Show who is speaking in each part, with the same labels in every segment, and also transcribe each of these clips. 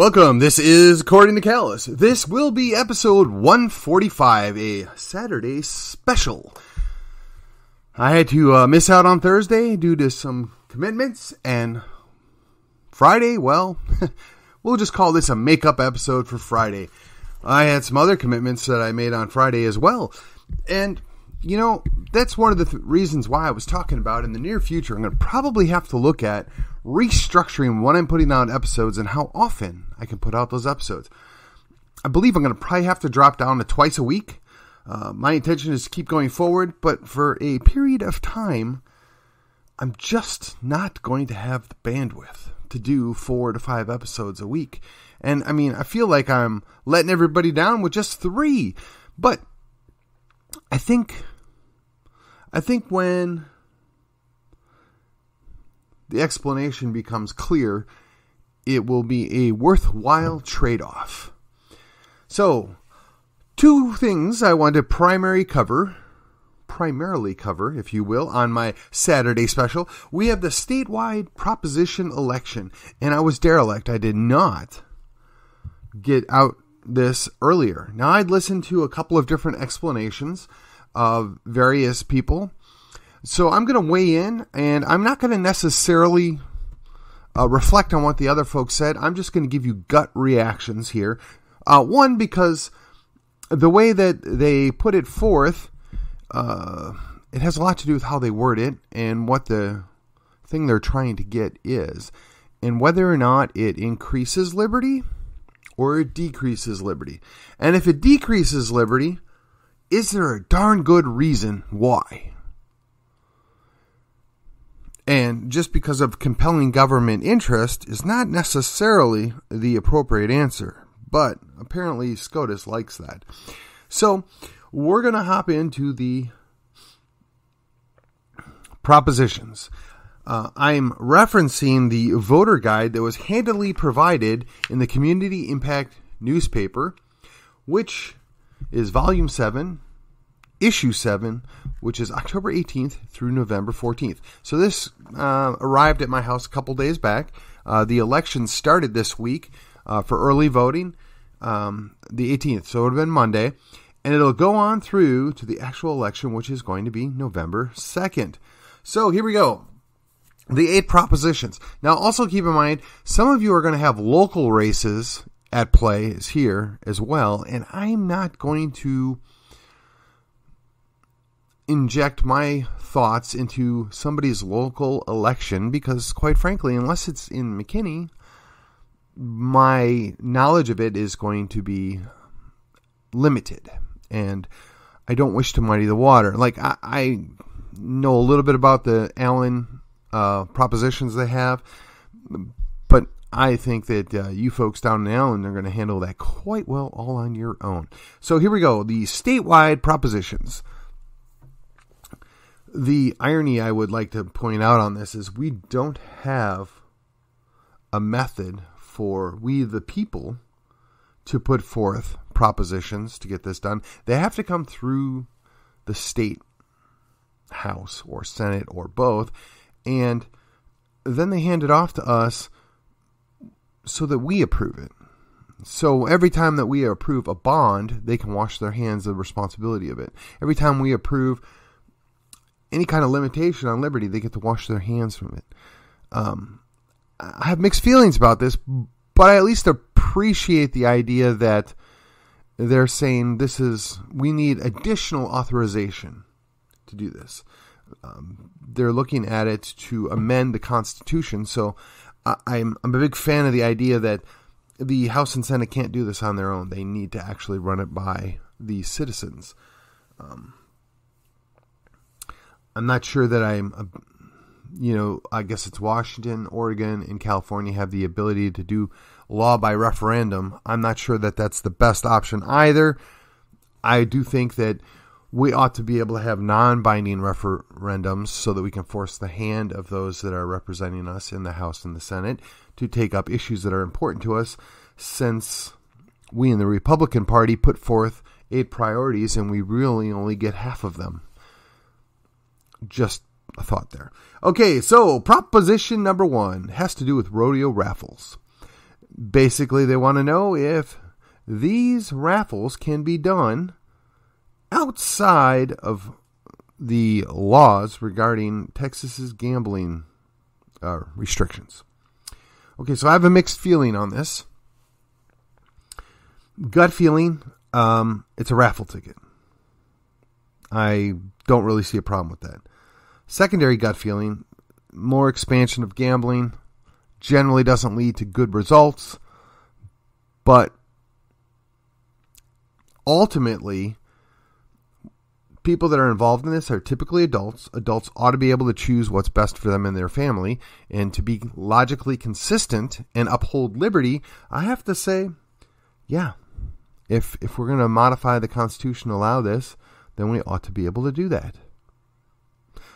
Speaker 1: Welcome, this is According to Callus. This will be episode 145, a Saturday special. I had to miss out on Thursday due to some commitments, and Friday, well, we'll just call this a makeup episode for Friday. I had some other commitments that I made on Friday as well, and you know, that's one of the reasons why I was talking about in the near future. I'm going to probably have to look at restructuring when I'm putting out episodes and how often I can put out those episodes. I believe I'm going to probably have to drop down to twice a week. My intention is to keep going forward, but for a period of time, I'm just not going to have the bandwidth to do 4 to 5 episodes a week. And I mean, I feel like I'm letting everybody down with just 3, but I think when the explanation becomes clear, it will be a worthwhile trade-off. So, 2 things I want to primarily cover, if you will, on my Saturday special. We have the statewide proposition election, and I was derelict. I did not get out this earlier. Now, I'd listened to a couple of different explanations of various people, so I'm going to weigh in, and I'm not going to necessarily reflect on what the other folks said. I'm just going to give you gut reactions here. One, because the way that they put it forth, it has a lot to do with how they word it and what the thing they're trying to get is, and whether or not it increases liberty or it decreases liberty. And if it decreases liberty, is there a darn good reason why? And just because of compelling government interest is not necessarily the appropriate answer. But apparently SCOTUS likes that. So we're going to hop into the propositions. I'm referencing the voter guide that was handily provided in the Community Impact newspaper, which is Volume 7, Issue 7, which is October 18th through November 14th. So this arrived at my house a couple days back. The election started this week for early voting, the 18th, so it would have been Monday, and it'll go on through to the actual election, which is going to be November 2nd. So here we go. The 8 propositions. Now, also keep in mind, some of you are going to have local races at play is here as well, and I'm not going to inject my thoughts into somebody's local election because, quite frankly, unless it's in McKinney, my knowledge of it is going to be limited, and I don't wish to muddy the water. Like, I know a little bit about the Allen propositions they have, but I think that you folks down in Allen are going to handle that quite well all on your own. So here we go, the statewide propositions. The irony I would like to point out on this is we don't have a method for we the people to put forth propositions to get this done. They have to come through the state house or Senate or both, and then they hand it off to us so that we approve it. So every time that we approve a bond, they can wash their hands of the responsibility of it. Every time we approve any kind of limitation on liberty, they get to wash their hands from it. I have mixed feelings about this, but I at least appreciate the idea that they're saying we need additional authorization to do this. They're looking at it to amend the Constitution. So I'm a big fan of the idea that the House and Senate can't do this on their own. They need to actually run it by the citizens. I'm not sure that I guess it's Washington, Oregon, and California have the ability to do law by referendum. I'm not sure that that's the best option either. I do think that we ought to be able to have non-binding referendums so that we can force the hand of those that are representing us in the House and the Senate to take up issues that are important to us, since we in the Republican Party put forth 8 priorities and we really only get half of them. Just a thought there. Okay, so proposition number 1 has to do with rodeo raffles. Basically, they want to know if these raffles can be done outside of the laws regarding Texas's gambling restrictions. Okay, so I have a mixed feeling on this. Gut feeling, it's a raffle ticket. I don't really see a problem with that. Secondary gut feeling, more expansion of gambling generally doesn't lead to good results, but ultimately, people that are involved in this are typically adults. Adults ought to be able to choose what's best for them and their family. And to be logically consistent and uphold liberty, I have to say, yeah, if we're going to modify the Constitution to allow this, then we ought to be able to do that.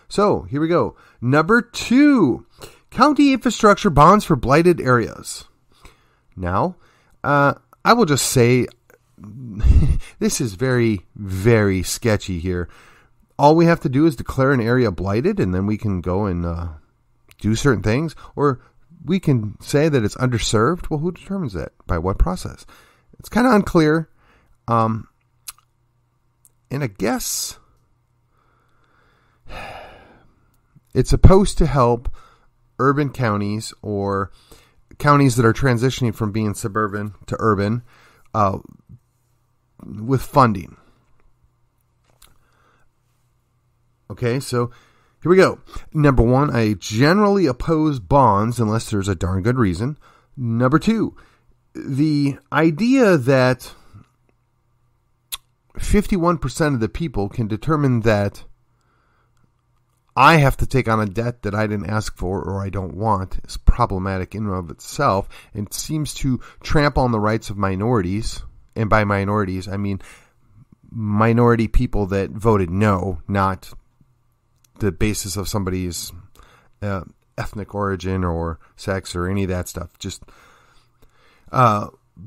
Speaker 1: So, here we go. Number 2, county infrastructure bonds for blighted areas. Now, I will just say, this is very, very sketchy here. All we have to do is declare an area blighted, and then we can go and do certain things. Or we can say that it's underserved. Well, who determines that? By what process? It's kind of unclear. And I guess it's supposed to help urban counties or counties that are transitioning from being suburban to urban with funding. Okay, so here we go. Number 1, I generally oppose bonds unless there's a darn good reason. Number 2, the idea that 51% of the people can determine that I have to take on a debt that I didn't ask for or I don't want is problematic in and of itself, and seems to trample on the rights of minorities. And by minorities, I mean minority people that voted no, not the basis of somebody's ethnic origin or sex or any of that stuff. Just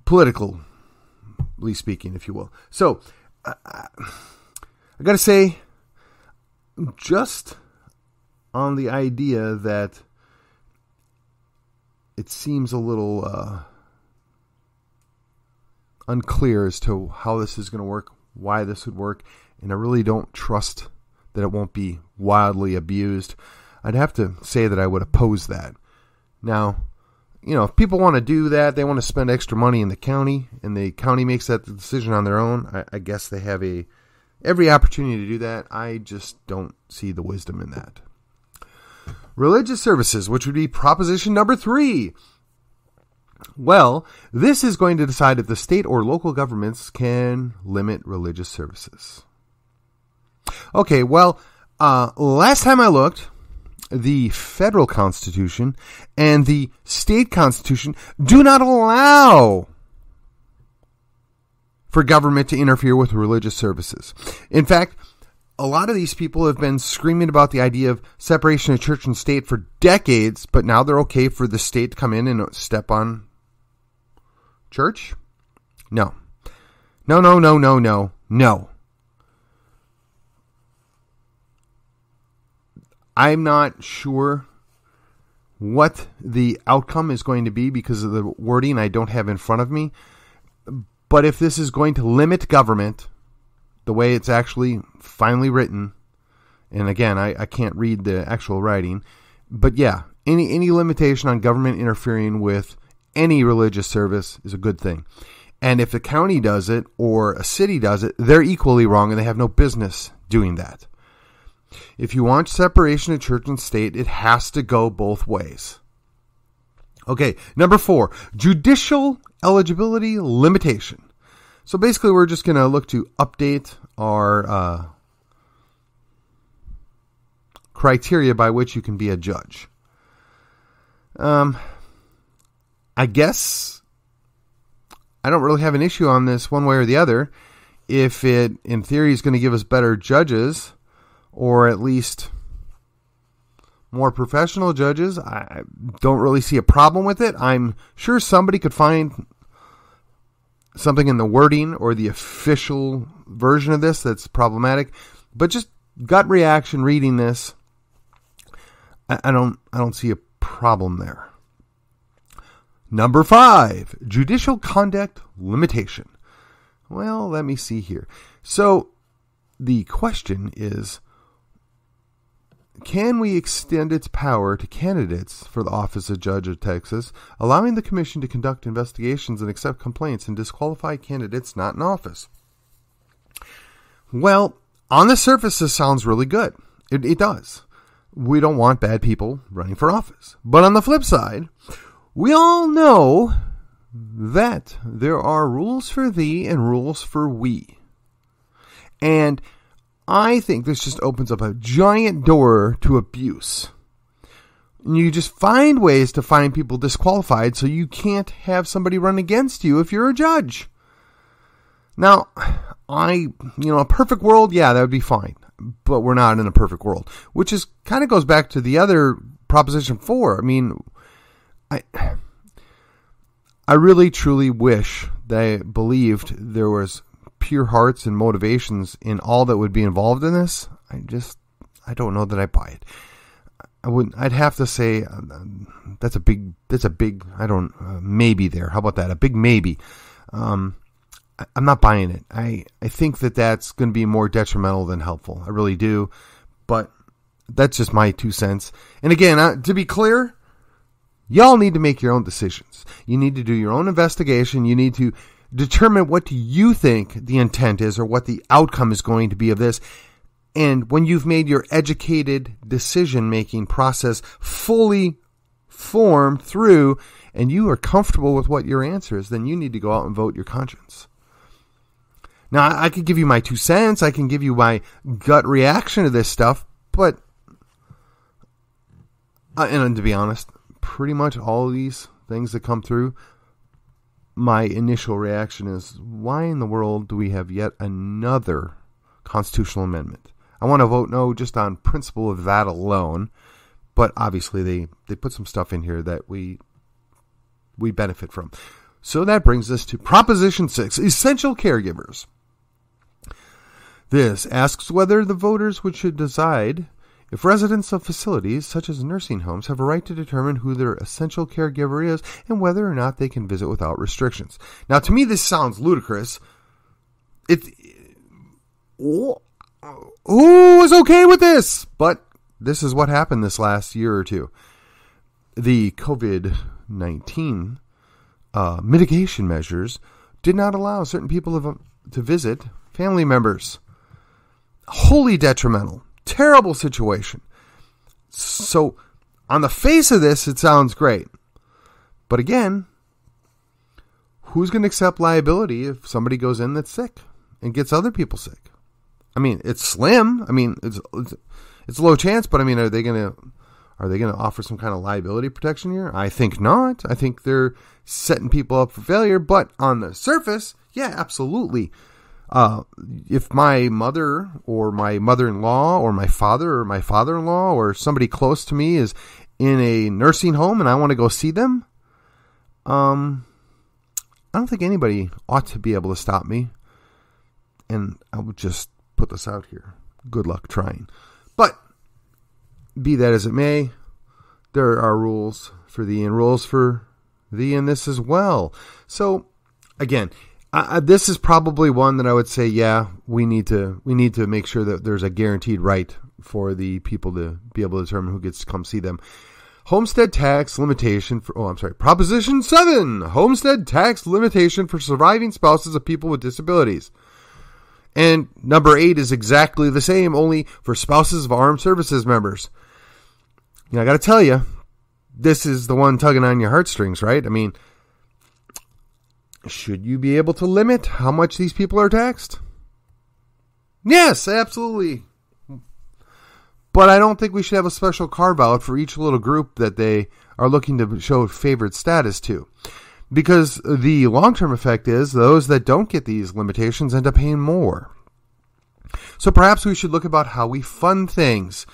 Speaker 1: politically speaking, if you will. So, I got to say, just on the idea that it seems a little unclear as to how this is going to work, why this would work, and I really don't trust that it won't be wildly abused. I'd have to say that I would oppose that. Now, if people want to do that, they want to spend extra money in the county, and the county makes that decision on their own, I guess they have every opportunity to do that. I just don't see the wisdom in that. Religious services, which would be proposition number 3. Well, this is going to decide if the state or local governments can limit religious services. Okay, well, last time I looked, the federal constitution and the state constitution do not allow for government to interfere with religious services. In fact, a lot of these people have been screaming about the idea of separation of church and state for decades, but now they're okay for the state to come in and step on church? No. No. I'm not sure what the outcome is going to be because of the wording I don't have in front of me. But if this is going to limit government the way it's actually finally written, and again, I can't read the actual writing, but yeah, any limitation on government interfering with any religious service is a good thing. And if the county does it or a city does it, they're equally wrong and they have no business doing that. If you want separation of church and state, it has to go both ways. Okay, number 4, judicial eligibility limitation. So basically, we're just going to look to update our criteria by which you can be a judge. I guess I don't really have an issue on this one way or the other. If it, in theory, is going to give us better judges, or at least more professional judges, I don't really see a problem with it. I'm sure somebody could find something in the wording or the official version of this that's problematic, but just gut reaction reading this, I don't see a problem there. Number 5, judicial conduct limitation. Well, let me see here. So the question is, can we extend its power to candidates for the office of Judge of Texas, allowing the commission to conduct investigations and accept complaints and disqualify candidates not in office? Well, on the surface, this sounds really good. It does. We don't want bad people running for office. But on the flip side, we all know that there are rules for thee and rules for we. And I think this just opens up a giant door to abuse. And you just find ways to find people disqualified so you can't have somebody run against you if you're a judge. Now, a perfect world, yeah, that would be fine. But we're not in a perfect world, which is kind of goes back to the other Proposition 4. I mean, I really truly wish that I believed there was pure hearts and motivations in all that would be involved in this. I don't know that I buy it. I'd have to say that's a big, maybe there. How about that? A big maybe. I'm not buying it. I think that that's going to be more detrimental than helpful. I really do. But that's just my 2 cents. And again, to be clear, y'all need to make your own decisions. You need to do your own investigation. You need to determine what do you think the intent is or what the outcome is going to be of this. And when you've made your educated decision-making process fully formed through and you are comfortable with what your answer is, then you need to go out and vote your conscience. Now, I could give you my 2 cents. I can give you my gut reaction to this stuff. But, and to be honest, pretty much all of these things that come through, my initial reaction is, why in the world do we have yet another constitutional amendment? I want to vote no just on principle of that alone. But obviously they put some stuff in here that we benefit from. So that brings us to Proposition 6, essential caregivers. This asks whether the voters should decide if residents of facilities such as nursing homes have a right to determine who their essential caregiver is and whether or not they can visit without restrictions. Now, to me, this sounds ludicrous. Who was okay with this? But this is what happened this last year or two. The COVID-19 mitigation measures did not allow certain people to visit family members. Wholly detrimental. Terrible situation. So, on the face of this, it sounds great. But again, who's going to accept liability if somebody goes in that's sick and gets other people sick? I mean, it's slim. I mean, it's a low chance, but I mean, are they going to offer some kind of liability protection here? I think not. I think they're setting people up for failure. But on the surface, yeah, absolutely. If my mother or my mother-in-law or my father or my father-in-law or somebody close to me is in a nursing home and I want to go see them, I don't think anybody ought to be able to stop me. And I would just put this out here. Good luck trying. But be that as it may, there are rules for thee and rules for thee in this as well. So again, this is probably one that I would say, yeah, we need to make sure that there's a guaranteed right for the people to be able to determine who gets to come see them. Homestead tax limitation Proposition 7, homestead tax limitation for surviving spouses of people with disabilities. And number 8 is exactly the same, only for spouses of armed services members. I got to tell you, this is the one tugging on your heartstrings, right? I mean, should you be able to limit how much these people are taxed? Yes, absolutely. But I don't think we should have a special carve-out for each little group that they are looking to show favored status to. Because the long-term effect is those that don't get these limitations end up paying more. So perhaps we should look about how we fund things.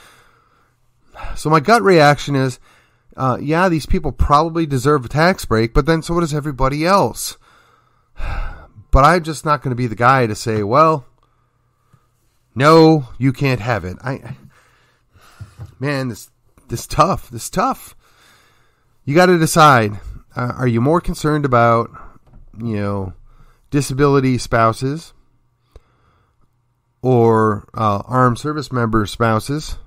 Speaker 1: So my gut reaction is, yeah, these people probably deserve a tax break, but then so does everybody else. But I'm just not going to be the guy to say, well, no, you can't have it. Man, this tough. You got to decide. Are you more concerned about, disability spouses or armed service member spouses?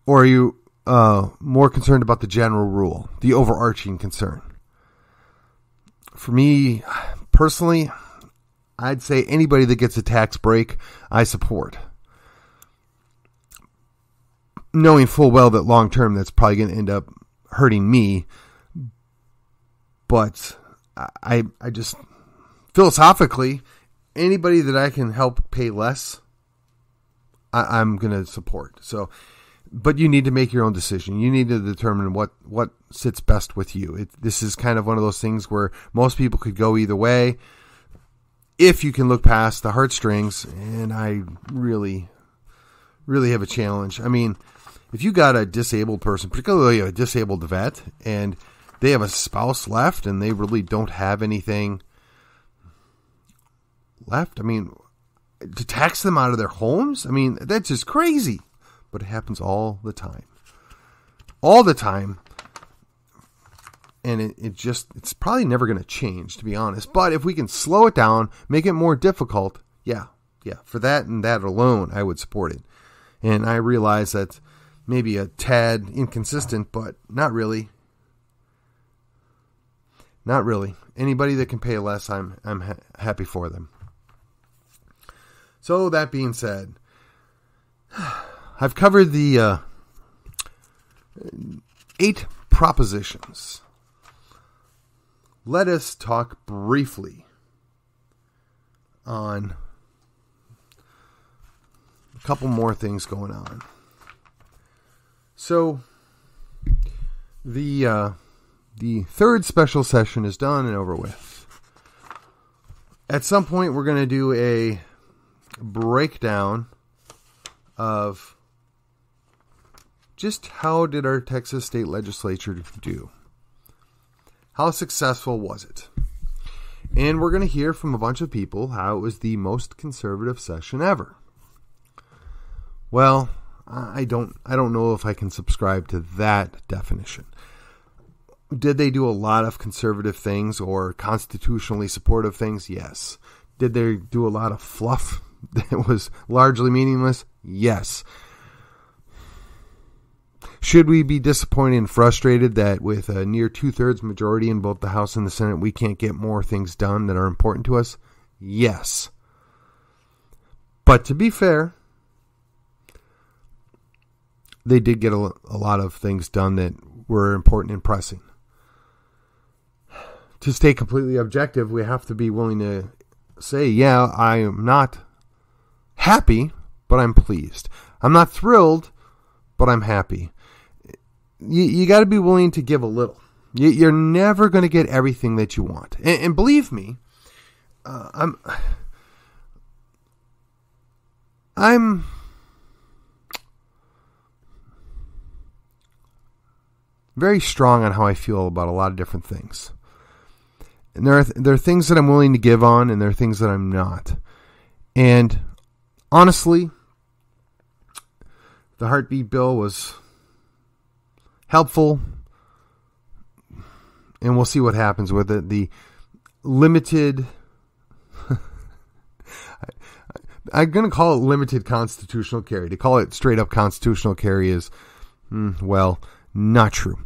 Speaker 1: Or are you more concerned about the general rule, the overarching concern? For me, personally, I'd say anybody that gets a tax break, I support. Knowing full well that long term, that's probably going to end up hurting me. But I just, philosophically, anybody that I can help pay less, I'm going to support. So, but you need to make your own decision. You need to determine what sits best with you. This is kind of one of those things where most people could go either way. If you can look past the heartstrings, and I really, really have a challenge. I mean, if you got a disabled person, particularly a disabled vet, and they have a spouse left and they really don't have anything left, I mean, to tax them out of their homes, I mean, that's just crazy. But it happens all the time. All the time. And it's probably never going to change, to be honest. But if we can slow it down, make it more difficult, yeah, for that and that alone, I would support it. And I realize that's maybe a tad inconsistent, but not really. Not really. Anybody that can pay less, I'm happy for them. So that being said, I've covered the 8 propositions. Let us talk briefly on a couple more things going on. So, the third special session is done and over with. At some point, we're going to do a breakdown of just how did our Texas state legislature do? How successful was it? And we're going to hear from a bunch of people how it was the most conservative session ever. Well, I don't know if I can subscribe to that definition. Did they do a lot of conservative things or constitutionally supportive things? Yes. Did they do a lot of fluff that was largely meaningless? Yes. Should we be disappointed and frustrated that with a near 2/3 majority in both the House and the Senate, we can't get more things done that are important to us? Yes. But to be fair, they did get a lot of things done that were important and pressing. To stay completely objective, we have to be willing to say, yeah, I am not happy, but I'm pleased. I'm not thrilled, but I'm happy. You got to be willing to give a little. You're never going to get everything that you want. And believe me, I'm very strong on how I feel about a lot of different things. And there are things that I'm willing to give on, and there are things that I'm not. And honestly, the heartbeat bill was helpful, and we'll see what happens with it. The limited, I'm going to call it limited constitutional carry. To call it straight up constitutional carry is, well, not true.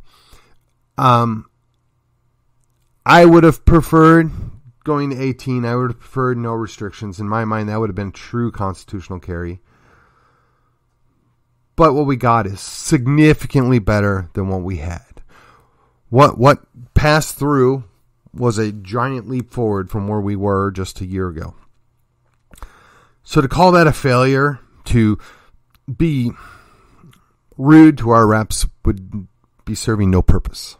Speaker 1: I would have preferred going to 18. I would have preferred no restrictions. In my mind, that would have been true constitutional carry. But what we got is significantly better than what we had. What passed through was a giant leap forward from where we were just a year ago. So to call that a failure, to be rude to our reps, would be serving no purpose.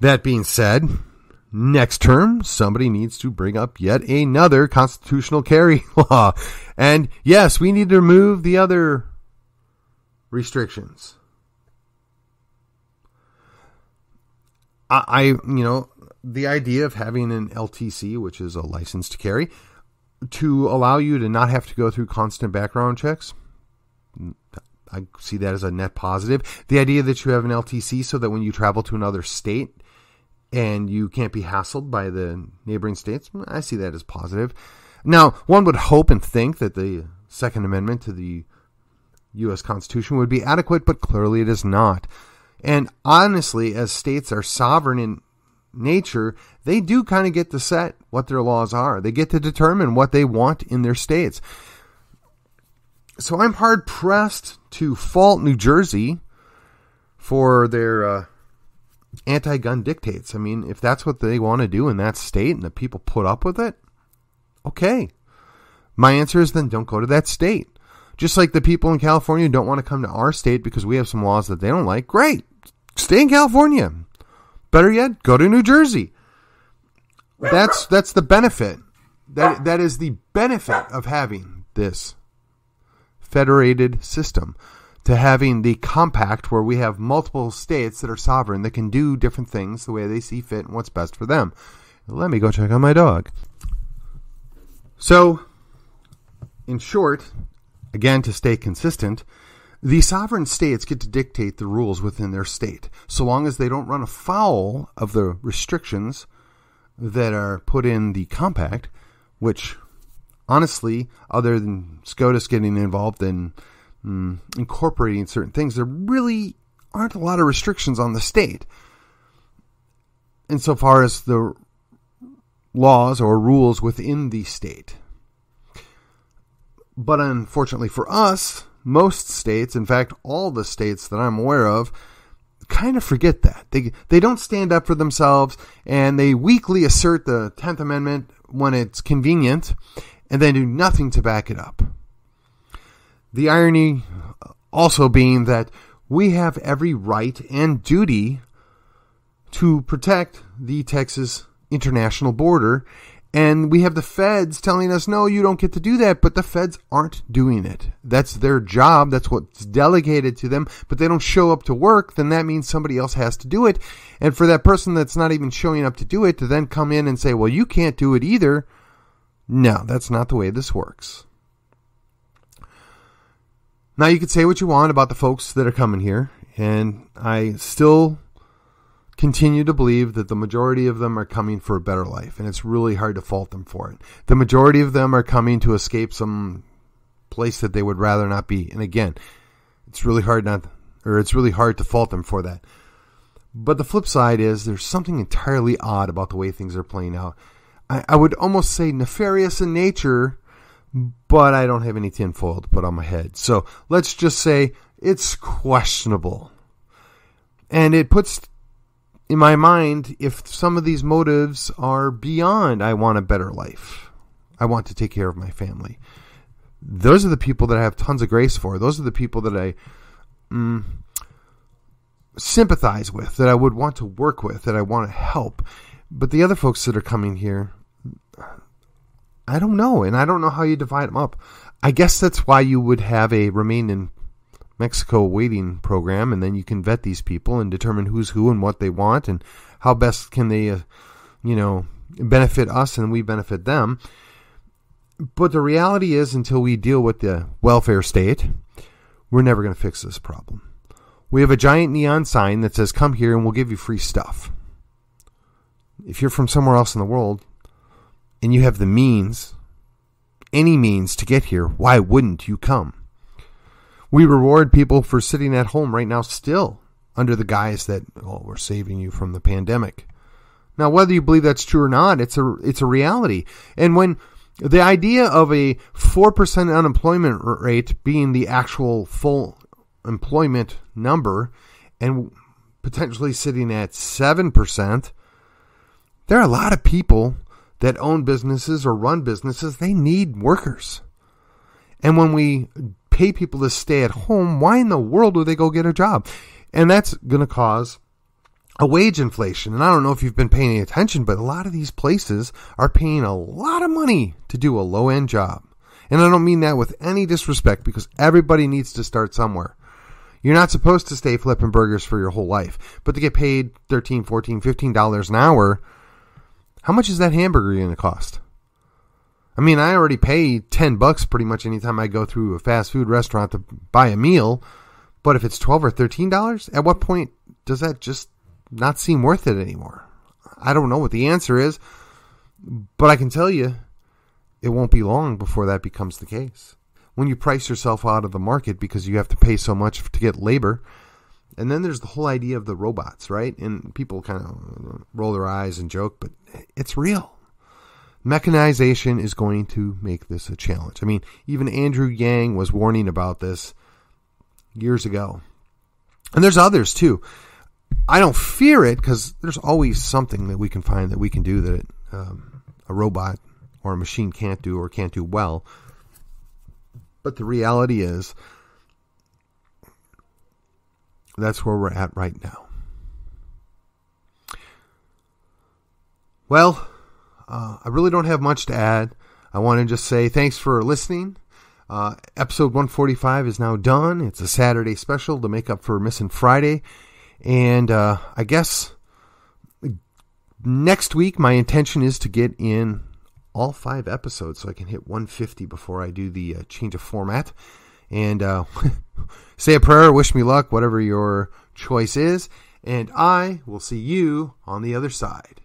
Speaker 1: That being said, next term, somebody needs to bring up yet another constitutional carry law. And yes, we need to remove the other restrictions. The idea of having an LTC, which is a license to carry, to allow you to not have to go through constant background checks, I see that as a net positive. The idea that you have an LTC so that when you travel to another state and you can't be hassled by the neighboring states, I see that as positive. Now, one would hope and think that the Second Amendment to the U.S. Constitution would be adequate, but clearly it is not. And honestly, as states are sovereign in nature, they do kind of get to set what their laws are. They get to determine what they want in their states. So I'm hard-pressed to fault New Jersey for their anti-gun dictates. I mean, if that's what they want to do in that state and the people put up with it, okay. My answer is then don't go to that state. Just like the people in California don't want to come to our state because we have some laws that they don't like. Great. Stay in California. Better yet, go to New Jersey. That's the benefit. That is the benefit of having this federated system, to having the compact where we have multiple states that are sovereign that can do different things the way they see fit and what's best for them. Let me go check on my dog. So, in short, again, to stay consistent, the sovereign states get to dictate the rules within their state, so long as they don't run afoul of the restrictions that are put in the compact, which, honestly, other than SCOTUS getting involved in incorporating certain things, there really aren't a lot of restrictions on the state insofar as the laws or rules within the state. But unfortunately for us, most states, in fact, all the states that I'm aware of, kind of forget that. They don't stand up for themselves, and they weakly assert the 10th Amendment when it's convenient, and then do nothing to back it up. The irony also being that we have every right and duty to protect the Texas international border, and we have the feds telling us, no, you don't get to do that, but the feds aren't doing it. That's their job. That's what's delegated to them, but they don't show up to work, then that means somebody else has to do it. And for that person that's not even showing up to do it to then come in and say, well, you can't do it either. No, that's not the way this works. Now, you could say what you want about the folks that are coming here, and I still continue to believe that the majority of them are coming for a better life, and it's really hard to fault them for it. The majority of them are coming to escape some place that they would rather not be. And again, it's really hard to fault them for that. But the flip side is there's something entirely odd about the way things are playing out. I would almost say nefarious in nature, but I don't have any tinfoil to put on my head. So let's just say it's questionable. And it puts in my mind if some of these motives are beyond I want a better life, I want to take care of my family. Those are the people that I have tons of grace for. Those are the people that I sympathize with, that I would want to work with, that I want to help. But the other folks that are coming here, I don't know, and I don't know how you divide them up. I guess that's why you would have a Remain in Mexico waiting program, and then you can vet these people and determine who's who and what they want and how best can they, benefit us and we benefit them. But the reality is, until we deal with the welfare state, we're never going to fix this problem. We have a giant neon sign that says, come here and we'll give you free stuff. If you're from somewhere else in the world and you have the means, any means to get here, why wouldn't you come? We reward people for sitting at home right now still under the guise that, we're saving you from the pandemic. Now, whether you believe that's true or not, it's a reality. And when the idea of a 4% unemployment rate being the actual full employment number and potentially sitting at 7%, there are a lot of people that own businesses or run businesses. They need workers. And when we pay people to stay at home, why in the world would they go get a job? And that's going to cause a wage inflation. And I don't know if you've been paying any attention, but a lot of these places are paying a lot of money to do a low-end job. And I don't mean that with any disrespect, because everybody needs to start somewhere. You're not supposed to stay flipping burgers for your whole life. But to get paid $13, $14, $15 an hour, how much is that hamburger going to cost? I mean, I already pay $10 pretty much anytime I go through a fast food restaurant to buy a meal. But if it's $12 or $13, at what point does that just not seem worth it anymore? I don't know what the answer is, but I can tell you it won't be long before that becomes the case. When you price yourself out of the market because you have to pay so much to get labor. And then there's the whole idea of the robots, right? And people kind of roll their eyes and joke, but it's real. Mechanization is going to make this a challenge. I mean, even Andrew Yang was warning about this years ago. And there's others too. I don't fear it because there's always something that we can find that we can do that a robot or a machine can't do or can't do well. But the reality is that's where we're at right now. Well, I really don't have much to add. I want to just say thanks for listening. Episode 145 is now done. It's a Saturday special to make up for missing Friday. And I guess next week my intention is to get in all 5 episodes so I can hit 150 before I do the change of format. And say a prayer, wish me luck, whatever your choice is. And I will see you on the other side.